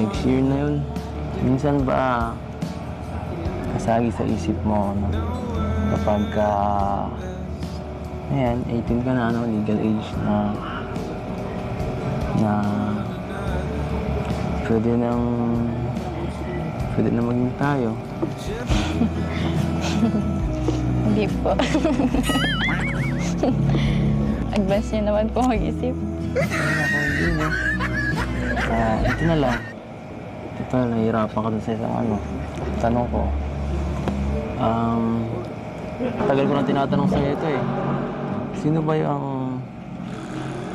Next year na yun. Minsan ba kasagi sa isip mo, no? Kapag ayan, 18 ka na, ano, legal age na pwede na maging tayo. Hindi po. Advance niya naman po mag-isip. Hindi, no? Ito na lang. Ito, nahihirapan ka dun sa isang tanong ko. Tagal ko na tinatanong sa'yo ito eh. Sino ba yung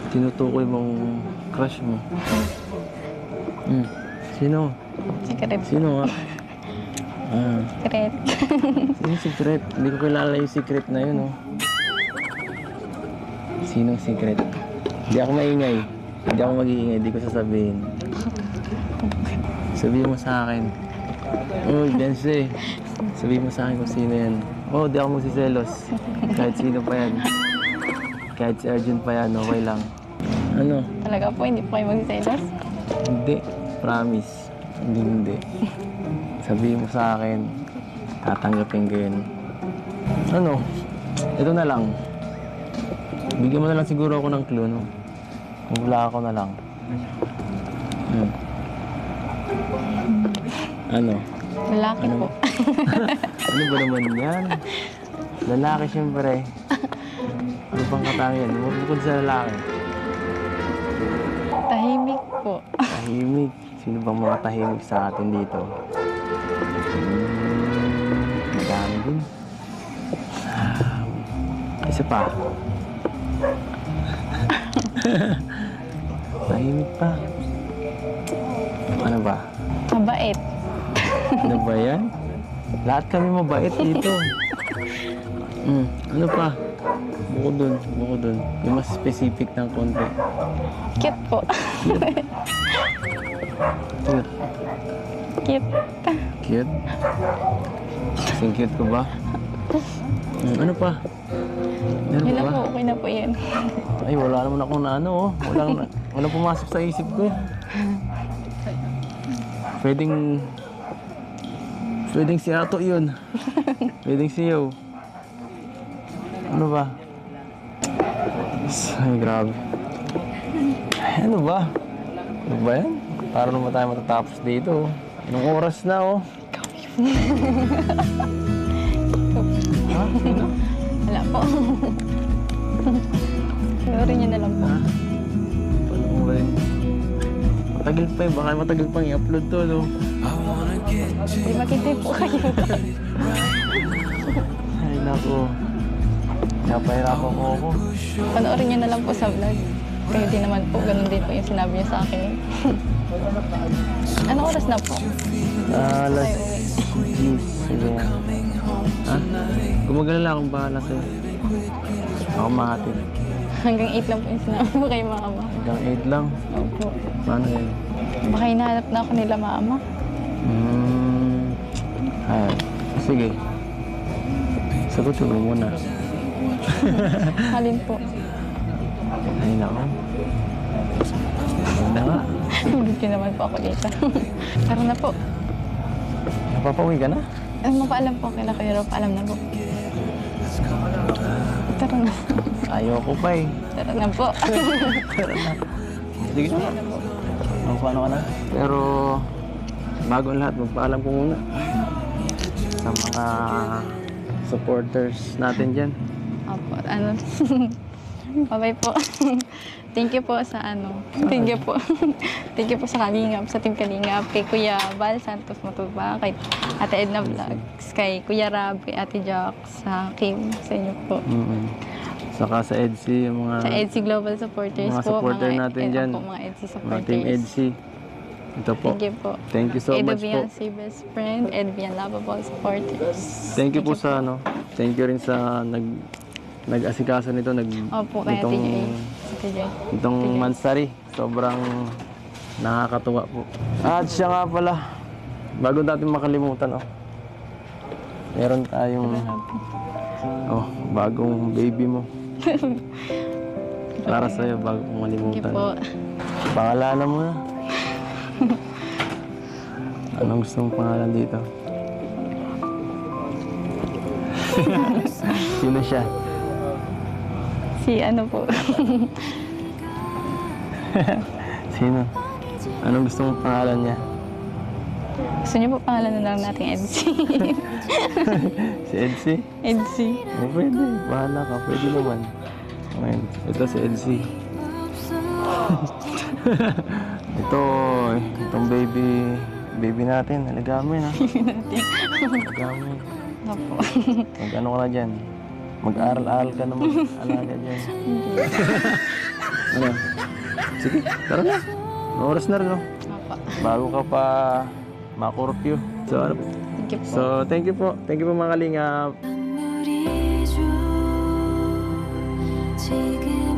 tinutukoy mong crush mo? Sino? Secret. Sino nga? Secret. Sino secret? Hindi ko kilala yung secret na yun, oh. Sinong secret? Hindi ako maingay. Hindi ako mag-iingay. Hindi ko sasabihin. Sabihin mo sa akin. Oh, Dense. Sabihin mo sa akin kung sino yan. Oh, di ako magsiselos. Kahit sino pa yan. Kahit si Arjun pa yan, okay lang. Ano? Talaga po, hindi po kayo magsiselos? Hindi. Promise. Hindi. Sabihin mo sa akin. Tatanggapin ko yun. Ano? Ito na lang. Bigyan mo na lang siguro ako ng clue, no? Kung wala ako na lang. Ano? Lalaki po. Ano ba naman yan? Lalaki siyempre. Ano pang katangian? Bukod sa lalaki. Tahimik po. Tahimik. Sino bang mga tahimik sa atin dito? Madami din. Isa pa. Tahimik pa. Ano ba? Mabait. Ano ba yan? Lahat kami mabait dito. Ano pa? Bukod dun. Yung mas specific ng konti. Cute po. Cute. Cute. Cute? Kasing cute ko ba? Ano pa? Ano Yun na pa? po, okay na po yan. Ay, wala naman ako na ano, oh. Walang pumasok sa isip ko. Pwedeng si Ato yun. Pwedeng si Yo. Ano ba? Ay, grabe. Ay, ano ba? Ano ba yan? Para naman tayo matatapos dito. Anong oras na, oh? Ha? Sino? Wala po. Siguro niyo na lang po. Panoorin. Matagal pa eh. Baka matagal pang i-upload to, no? Hindi makitip po kayo. Ay, naku. Napahirapan ko ako. Panoorin niyo na lang po sa vlog. Kayo din naman po, ganun din po yung sinabi niyo sa akin. Anong oras na po? Alas 10. Sige. Ha? Gumagalala akong bahala sa'yo. Ako mahatid. Hanggang 8 lang po yung sinabi mo kay mama. Hanggang 8 lang. Opo. Paano yan? Baka hinahanap na ako nila mama. Ay, sige. Sagutin mo muna. Halin po. Ay, naku. Huwag na nga. Hindi naman po ako dito. Tara na po. Napapauwi ka na? Ay, mapaalam po kay Kuya Rob. Paalam na po. Tara na. Ayoko pa eh. Tara na po. Tara na. Sige na. Paano ka na? Pero, bago ang lahat, magpaalam ko muna. Sa mga supporters natin dyan. Opo, ano. Bye-bye po. Thank you po sa ano. Thank you po. Thank you po sa Kalingap, sa Team Kalingap, kay Kuya Val Santos Matuba, kay Ate Edna Vlogs, kay Kuya Rab, kay Ate Jack, sa Kim, sa inyo po. Saka sa EDSI, yung mga... Sa EDSI Global Supporters mga po. supporter natin dyan. Po, mga EDSI Mga supporters. Team EDSI. Ito po. Thank you po. Thank you so much po. Beyonce Best Friend, Edvian Lovable Supporters. Thank you po sa ano. Thank you rin sa nag-asikaso nito. Opo, kaya TJ. Itong Mansari. Sobrang nakakatuwa po. At siya nga pala, bago natin makalimutan, meron tayong bagong baby mo. Para sa'yo, bago kong Thank you malimutan. po. Pangalanan mo na. Anong gusto mong pangalan dito? Sino siya? Si ano po. Sino? Anong gusto mong pangalan niya? Gusto niyo po pangalan na lang natin Edsy. Si Edsy? Edsy. Oh, pwede. Bahala ka. Pwede naman. Ayan. Ito si Edsy. Itong baby natin. Alagamin ha. Alagamin. Opo. Mag-ano ka na dyan? Mag-aral-aral ka na mag-alaga dyan. Ano? Sige, tara na. Oras na rin, no? Opo. Bago ka pa makurpyo. So, ano? Thank you po. So, thank you po. Thank you po mga kalingap. 지금